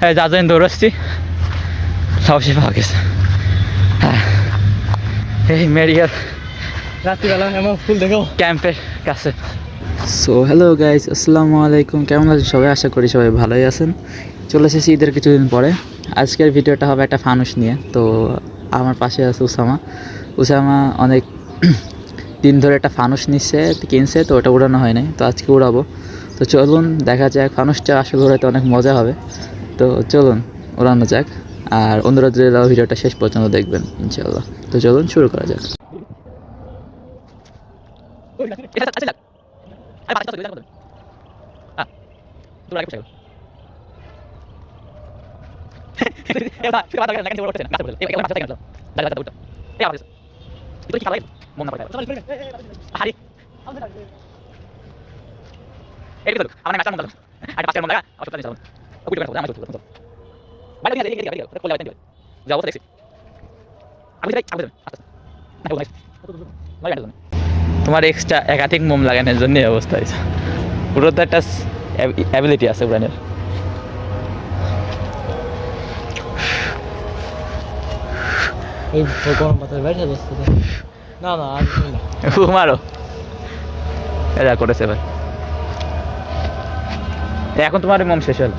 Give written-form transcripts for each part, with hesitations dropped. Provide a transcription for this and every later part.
যার জন্য দৌড়াচ্ছি সাহসী পাওয়া গেছে। হ্যাঁ, এই মেডিকেল রাত্রিবেলা এমন ফুল দেখো ক্যাম্পের কাছে। সো হ্যালো গাইস, আসসালামু আলাইকুম। কেমন আছেন সবাই? আশা করি সবাই ভালোই আছেন। চলে এসেছি ঈদের কিছুদিন পরে। আজকের ভিডিওটা হবে একটা ফানুস নিয়ে। তো আমার পাশে আছে উসামা অনেক দিন ধরে একটা ফানুস কিনছে, তো ওটা উড়ানো হয় নাই, তো আজকে উড়াবো। তো চলুন দেখা যাক, ফানুসটা আসলে উড়াইতে অনেক মজা হবে। তো চলুন উড়ানো যাক, আর অনুরোধ রইল ভিডিওটা শেষ পর্যন্ত দেখবেন ইনশাআল্লাহ। তো চলুন শুরু করা যাক। তোমার এক্সট্রা একাধিক মোম লাগানোর জন্য এই অবস্থা হয়েছে। পুরো তো একটা অ্যাবিলিটি আছে উড়ানের। এই গরম পাতার বাইরে যাচ্ছে না না আর মারো, এরা করেছে ভাই। এখন তোমার মোম শেষ হলো।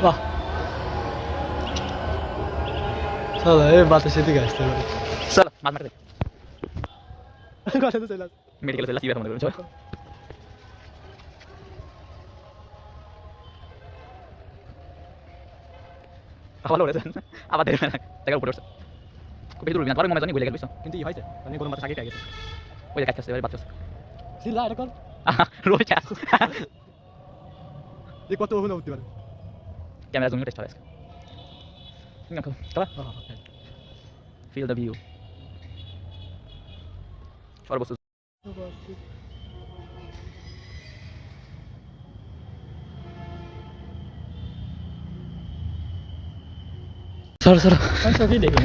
বাহ, চলো এই বাতাসের দিকে আসতে পারে। চলো মাছ মারতে কথা তো চলে মেডিকেলে চলে আসি মনে করছো। ভালো উড়েছে, আবার দেখবে না জায়গার উপরে উঠছে। খুব বেশি দূর না, পরে মনে জানি ভুলে গেল। কিন্তু ই হয়েছে মানে গরম বাতাস আগে খাই গেছে। ওই যে কাছে এবারে বাচ্চা সিলা এটা কর রোজা এই কত হলো উঠতে পারে ক্যামেরা জুম টেস্ট হবে। Fill the view. সর্বস্তু সরো সরো কি দেখি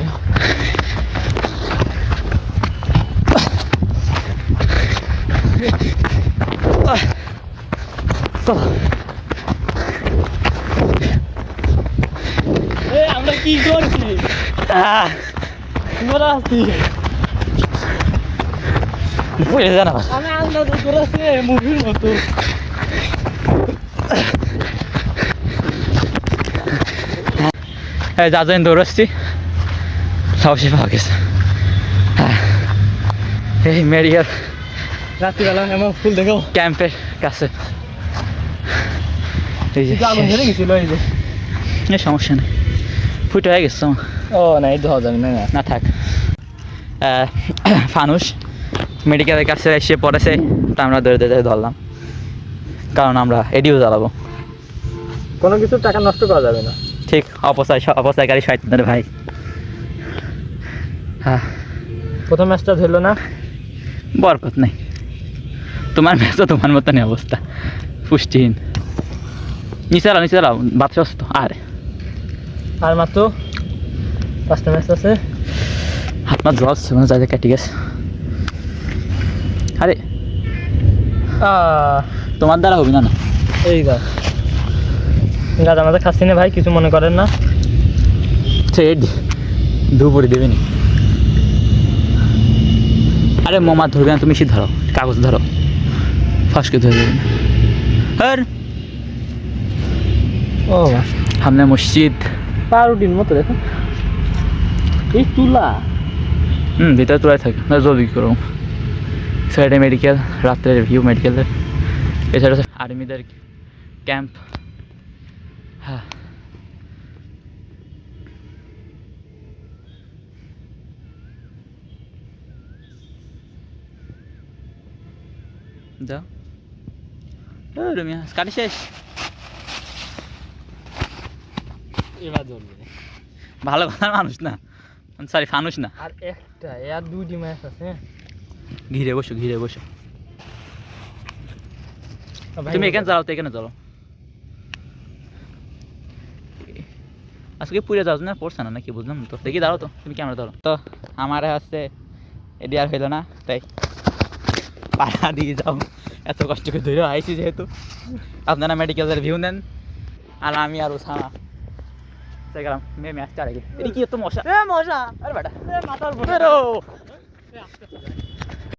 আমরা কি করছি? তোমরা আসছি বুঝে জানা আমি আন্দাজ করেছি মুভির মতো। যার জন্য দৌড়াচ্ছি সাহসী পাওয়া গেছে। হ্যাঁ, এই মেডিকেল রাত্রিবেলা এমন ফুল দেখো ক্যাম্পের কাছে। এই যে হেরে গেছিল এই যে সমস্যা নেই, ফুটে হয়ে গেছে আমার। ও না এই ধোয়া যাবে না না থাক। ফানুস মেডিকেলের কাছে এসে পড়েছে, তা আমরা ধরে ধরে ধরলাম, কারণ আমরা এডিও জ্বালাবো। কোনো কিছু টাকা নষ্ট করা যাবে না। ঠিক, অপচয়কারী শয়তানের ভাই। হ্যাঁ, প্রথম ম্যাচটা ধরলো না, বরকত নেই। তোমার ম্যাচও তোমার মতনই অবস্থা, পুষ্টিহীন। নিচে এলাও বাচ্চা তো। আর মাত্র 5টা ম্যাচ আছে। হাত মাত জল মানে যাই কাটি গেছে। আরে তোমার দ্বারা হবি না। না এই গাছ আমাদের খাচ্ছি না ভাই, কিছু মনে করেন না। থ্রেড ধুপড়ি দেবে নি। আরে মোমা ধরবে না, তুমি শীত ধরো, কাগজ ধরো, ফসকে ধরে দেবে না। আর ও সামনে মসজিদ, পাউরুটির মতো দেখো এই তুলা। ভিতরে তোলাই থাকে না, জলদি করো। সাইডে মেডিকেল, রাত্রের ভিউ মেডিকেলের। এছাড়া আর্মিদের ক্যাম্প। হ্যাঁ, যাও রুমিয়া কাটি শেষ। এবার ধরবে ভালো কথা মানুষ না, সরি ফানুস না। আর একটা আর 2টি ম্যাচ আছে। ঘিরে বসো তুমি এখানে চালাও তো, এখানে চলো। আজকে পুরে যাও না, পড়ছে না নাকি বুঝলাম তো। দেখি দাঁড়াও তো, তুমি ক্যামেরা ধরো তো। আমার হচ্ছে এটি আর হইলো না, তাই পাড়া দিয়ে যাও। এত কষ্ট করে ধরে আইছি যেহেতু, আপনারা মেডিকেলের ভিউ নেন, আর আমি আর ওসামা গেলাম ম্যাচ চালাই। এটি কি এত মশা, মজা আরে বেটা মাথার বেরো।